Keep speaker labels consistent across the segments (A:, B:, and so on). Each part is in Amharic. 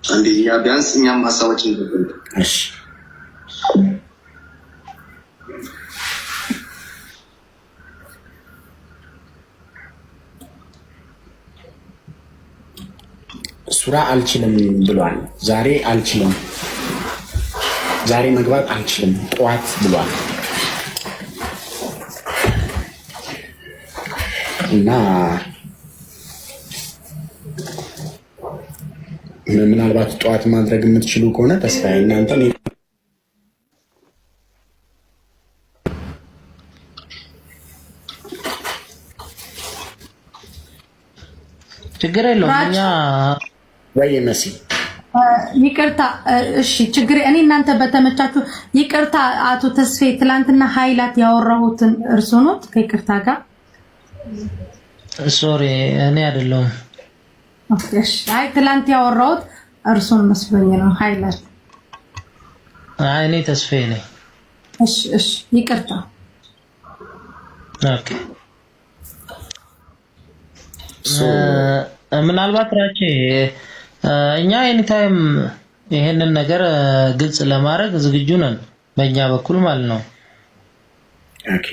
A: አንዴ ያ ቢያንስ እኛም ሀሳባችን ይገባል።
B: እሺ ሱራ አልችልም ብሏል። ዛሬ አልችልም፣ ዛሬ መግባት አልችልም ጠዋት ብሏል እና ምናልባት ጠዋት ማድረግ የምትችሉ ከሆነ ተስፋዬ እናንተ
C: ችግር የለውም። እኛ
B: ወይ መሲ
D: ይቅርታ፣ እሺ ችግር እኔ እናንተ በተመቻችሁ ይቅርታ። አቶ ተስፋዬ ትላንትና ኃይላት ያወራሁትን እርሶ ነው? ከይቅርታ ጋር
C: ሶሪ እኔ አይደለሁም።
D: እሺ አይ ትላንት ያወራሁት እርሶን መስሎኝ ነው። ኃይላት
C: አይ እኔ ተስፋዬ ነኝ።
D: እሺ ይቅርታ።
C: ኦኬ ምናልባት ራቼ እኛ ኤኒታይም ይሄንን ነገር ግልጽ ለማድረግ ዝግጁ ነን በእኛ በኩል ማለት ነው።
B: ኦኬ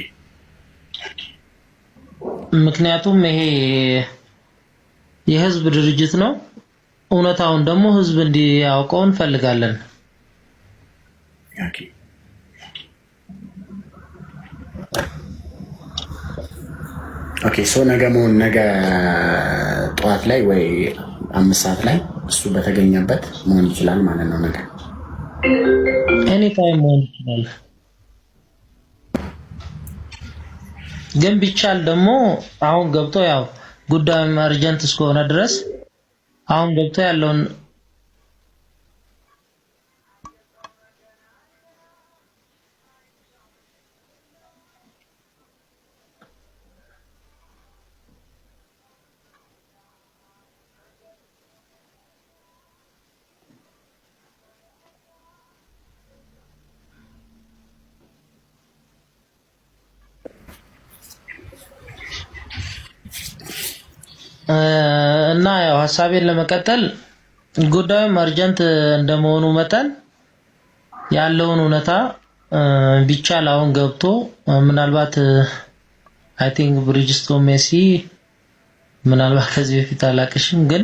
C: ምክንያቱም ይሄ የህዝብ ድርጅት ነው። እውነታውን ደግሞ ህዝብ እንዲያውቀው እንፈልጋለን።
B: ኦኬ ኦኬ ሶ ነገ ጠዋት ላይ ወይ 5 ሰዓት ላይ እሱ በተገኘበት መሆን ይችላል ማለት ነው። ነገ
C: ኤኒ ታይም መሆን ይችላል። ግን ቢቻል ደግሞ አሁን ገብቶ ያው ጉዳዩ አርጀንት እስከሆነ ድረስ አሁን ገብቶ ያለውን እና ያው ሐሳቤን ለመቀጠል ጉዳዩም አርጀንት እንደመሆኑ መጠን ያለውን እውነታ ቢቻል አሁን ገብቶ ምናልባት አይ ቲንክ ብሪጅስቶን ሜሲ ምናልባት ከዚህ በፊት አላቅሽም፣ ግን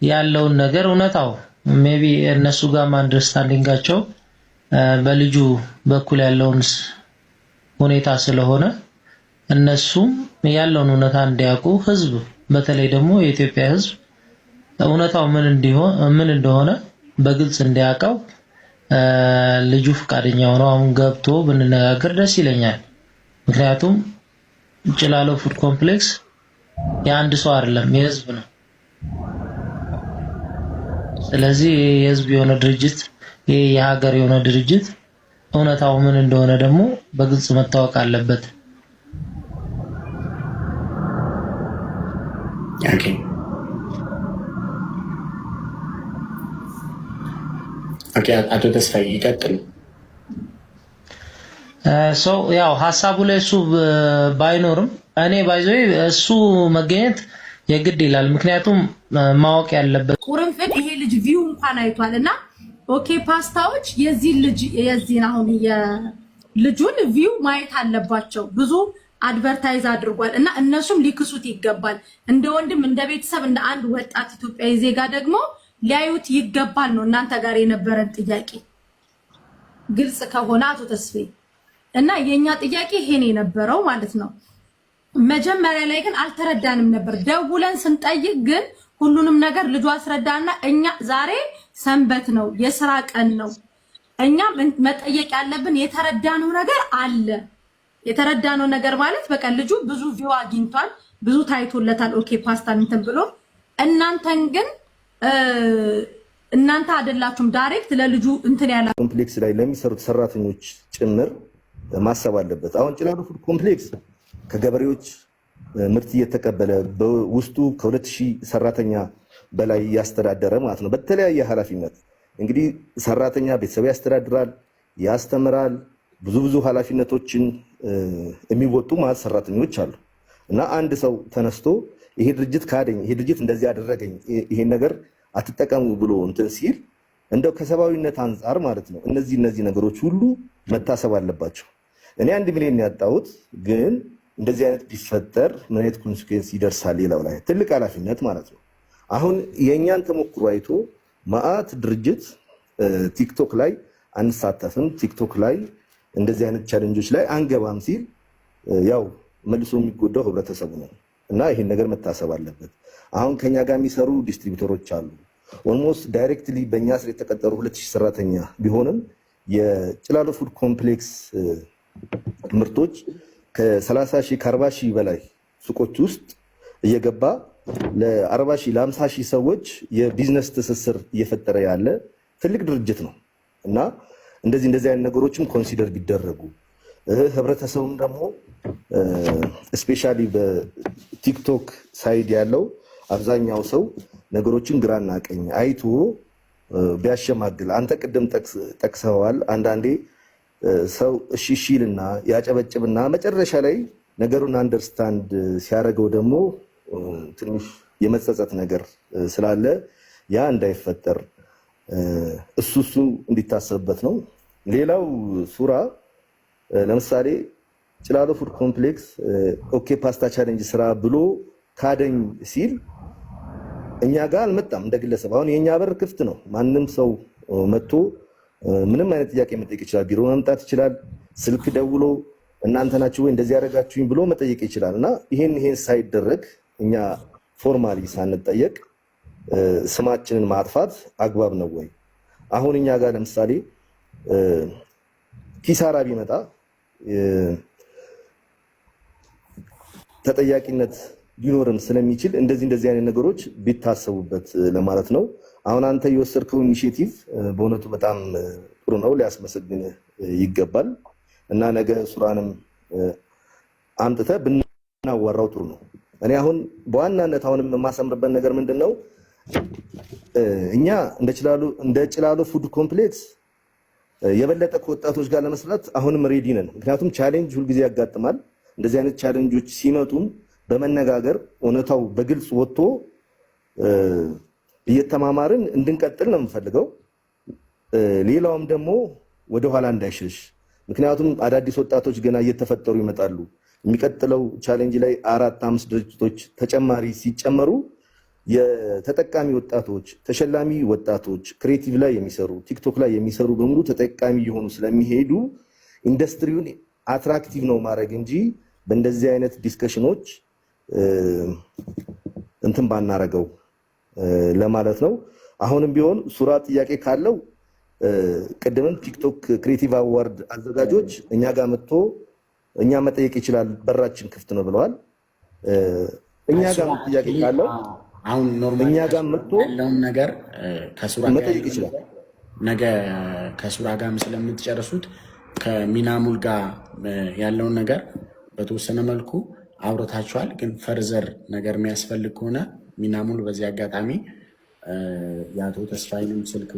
C: ያለውን ነገር እውነታው ሜቢ እነሱ ጋር አንደርስታንዲንጋቸው በልጁ በኩል ያለውን ሁኔታ ስለሆነ እነሱም ያለውን እውነታ እንዲያውቁ ህዝብ በተለይ ደግሞ የኢትዮጵያ ህዝብ እውነታው ምን እንደሆነ በግልጽ እንዲያውቀው ልጁ ፈቃደኛ ሆኖ አሁን ገብቶ ብንነጋገር ደስ ይለኛል። ምክንያቱም ጭላሎ ፉድ ኮምፕሌክስ የአንድ ሰው አይደለም የህዝብ ነው። ስለዚህ የህዝብ የሆነ ድርጅት የሀገር የሆነ ድርጅት እውነታው ምን እንደሆነ ደግሞ በግልጽ መታወቅ አለበት።
B: ኦኬ ኦኬ አቶ ተስፋዬ ይቀጥሉ።
C: ያው ሐሳቡ ላይ እሱ ባይኖርም እኔ ባይዘው እሱ መገኘት የግድ ይላል። ምክንያቱም ማወቅ ያለበት
D: ቁርንፍድ ይሄ ልጅ ቪው እንኳን አይቷልና ኦኬ ፓስታዎች የዚህን አሁን የልጁን ቪው ማየት አለባቸው። ብዙ አድቨርታይዝ አድርጓል እና እነሱም ሊክሱት ይገባል። እንደ ወንድም እንደ ቤተሰብ እንደ አንድ ወጣት ኢትዮጵያዊ ዜጋ ደግሞ ሊያዩት ይገባል ነው እናንተ ጋር የነበረን ጥያቄ ግልጽ ከሆነ አቶ ተስፋዬ እና የኛ ጥያቄ ይሄን የነበረው ማለት ነው። መጀመሪያ ላይ ግን አልተረዳንም ነበር። ደውለን ስንጠይቅ ግን ሁሉንም ነገር ልጁ አስረዳና እኛ ዛሬ ሰንበት ነው የሥራ ቀን ነው እኛ መጠየቅ ያለብን የተረዳነው ነገር አለ። የተረዳነው ነገር ማለት በቃ ልጁ ብዙ ቪው አግኝቷል፣ ብዙ ታይቶለታል። ኦኬ ፓስታ እንትን ብሎ እናንተን ግን እናንተ አይደላችሁም ዳይሬክት ለልጁ እንትን ያላ
E: ኮምፕሌክስ ላይ ለሚሰሩት ሰራተኞች ጭምር ማሰብ አለበት። አሁን ጭላሎ ፉድ ኮምፕሌክስ ከገበሬዎች ምርት እየተቀበለ በውስጡ ከ2000 ሰራተኛ በላይ ያስተዳደረ ማለት ነው። በተለያየ ኃላፊነት እንግዲህ ሰራተኛ ቤተሰብ ያስተዳድራል፣ ያስተምራል፣ ብዙ ኃላፊነቶችን የሚወጡ ማለት ሰራተኞች አሉ እና አንድ ሰው ተነስቶ ይሄ ድርጅት ካደኝ፣ ይሄ ድርጅት እንደዚህ ያደረገኝ፣ ይሄን ነገር አትጠቀሙ ብሎ እንትን ሲል እንደው ከሰብአዊነት አንጻር ማለት ነው እነዚህ ነገሮች ሁሉ መታሰብ አለባቸው። እኔ 1 ሚሊዮን ያጣሁት ግን እንደዚህ አይነት ቢፈጠር ምን አይነት ኮንሲኩዌንስ ይደርሳል ሌላው ላይ ትልቅ ኃላፊነት ማለት ነው። አሁን የእኛን ተሞክሮ አይቶ ማአት ድርጅት ቲክቶክ ላይ አንሳተፍም፣ ቲክቶክ ላይ እንደዚህ አይነት ቻሌንጆች ላይ አንገባም ሲል ያው መልሶ የሚጎዳው ህብረተሰቡ ነው እና ይሄን ነገር መታሰብ አለበት። አሁን ከኛ ጋር የሚሰሩ ዲስትሪቢዩተሮች አሉ። ኦልሞስት ዳይሬክትሊ በእኛ ስር የተቀጠሩ 2000 ሰራተኛ ቢሆንም የጭላሎ ፉድ ኮምፕሌክስ ምርቶች ከ30 ሺህ ከ40 ሺህ በላይ ሱቆች ውስጥ እየገባ ለ40 ሺህ ለ50 ሺህ ሰዎች የቢዝነስ ትስስር እየፈጠረ ያለ ትልቅ ድርጅት ነው እና እንደዚህ አይነት ነገሮችም ኮንሲደር ቢደረጉ ህብረተሰቡም ደግሞ ስፔሻሊ በቲክቶክ ሳይድ ያለው አብዛኛው ሰው ነገሮችን ግራና ቀኝ አይቶ ቢያሸማግል አንተ ቅድም ጠቅሰዋል። አንዳንዴ ሰው እሺ ይልና ያጨበጭብና መጨረሻ ላይ ነገሩን አንደርስታንድ ሲያደርገው ደግሞ ትንሽ የመጸጸት ነገር ስላለ ያ እንዳይፈጠር እሱ እንዲታሰብበት ነው። ሌላው ሱራ ለምሳሌ ጭላሎ ፉድ ኮምፕሌክስ ኦኬ ፓስታ ቻሌንጅ ስራ ብሎ ካደኝ ሲል እኛ ጋር አልመጣም እንደ ግለሰብ። አሁን የኛ በር ክፍት ነው። ማንም ሰው መጥቶ ምንም አይነት ጥያቄ መጠየቅ ይችላል። ቢሮ መምጣት ይችላል። ስልክ ደውሎ እናንተ ናችሁ ወይ እንደዚህ ያደረጋችሁኝ ብሎ መጠየቅ ይችላል እና ይሄን ሳይደረግ እኛ ፎርማሊ ሳንጠየቅ ስማችንን ማጥፋት አግባብ ነው ወይ? አሁን እኛ ጋር ለምሳሌ ኪሳራ ቢመጣ ተጠያቂነት ሊኖርም ስለሚችል እንደዚህ አይነት ነገሮች ቢታሰቡበት ለማለት ነው። አሁን አንተ የወሰድከው ኢኒሼቲቭ በእውነቱ በጣም ጥሩ ነው፣ ሊያስመሰግን ይገባል እና ነገ ሱራንም አምጥተህ ብናዋራው ጥሩ ነው። እኔ አሁን በዋናነት አሁንም የማሰምርበት ነገር ምንድነው እኛ እንደ ጭላሎ ፉድ ኮምፕሌክስ የበለጠ ከወጣቶች ጋር ለመስራት አሁንም ሬዲ ነን። ምክንያቱም ቻሌንጅ ሁልጊዜ ያጋጥማል። እንደዚህ አይነት ቻሌንጆች ሲመጡም በመነጋገር እውነታው በግልጽ ወጥቶ እየተማማርን እንድንቀጥል ነው የምፈልገው። ሌላውም ደግሞ ወደኋላ እንዳይሸሽ፣ ምክንያቱም አዳዲስ ወጣቶች ገና እየተፈጠሩ ይመጣሉ። የሚቀጥለው ቻሌንጅ ላይ 4-5 ድርጅቶች ተጨማሪ ሲጨመሩ የተጠቃሚ ወጣቶች፣ ተሸላሚ ወጣቶች፣ ክሬቲቭ ላይ የሚሰሩ ቲክቶክ ላይ የሚሰሩ በሙሉ ተጠቃሚ የሆኑ ስለሚሄዱ ኢንዱስትሪውን አትራክቲቭ ነው ማድረግ እንጂ በእንደዚህ አይነት ዲስከሽኖች እንትን ባናረገው ለማለት ነው። አሁንም ቢሆን ሱራ ጥያቄ ካለው ቅድምም ቲክቶክ ክሬቲቭ አዋርድ አዘጋጆች እኛ ጋር መጥቶ እኛ መጠየቅ ይችላል፣ በራችን ክፍት ነው ብለዋል። እኛ ጋር ጥያቄ ካለው
B: አሁን ኖርማሊ
E: እኛ ጋር መጥቶ
B: ያለውን ነገር ከሱራ ጋር
E: መጠየቅ ይችላል።
B: ነገ ከሱራ ጋር ስለምትጨርሱት ከሚናሙል ጋር ያለውን ነገር በተወሰነ መልኩ አውርታችኋል። ግን ፈርዘር ነገር የሚያስፈልግ ከሆነ ሚናሙል በዚህ አጋጣሚ የአቶ ተስፋዬንም ስልክ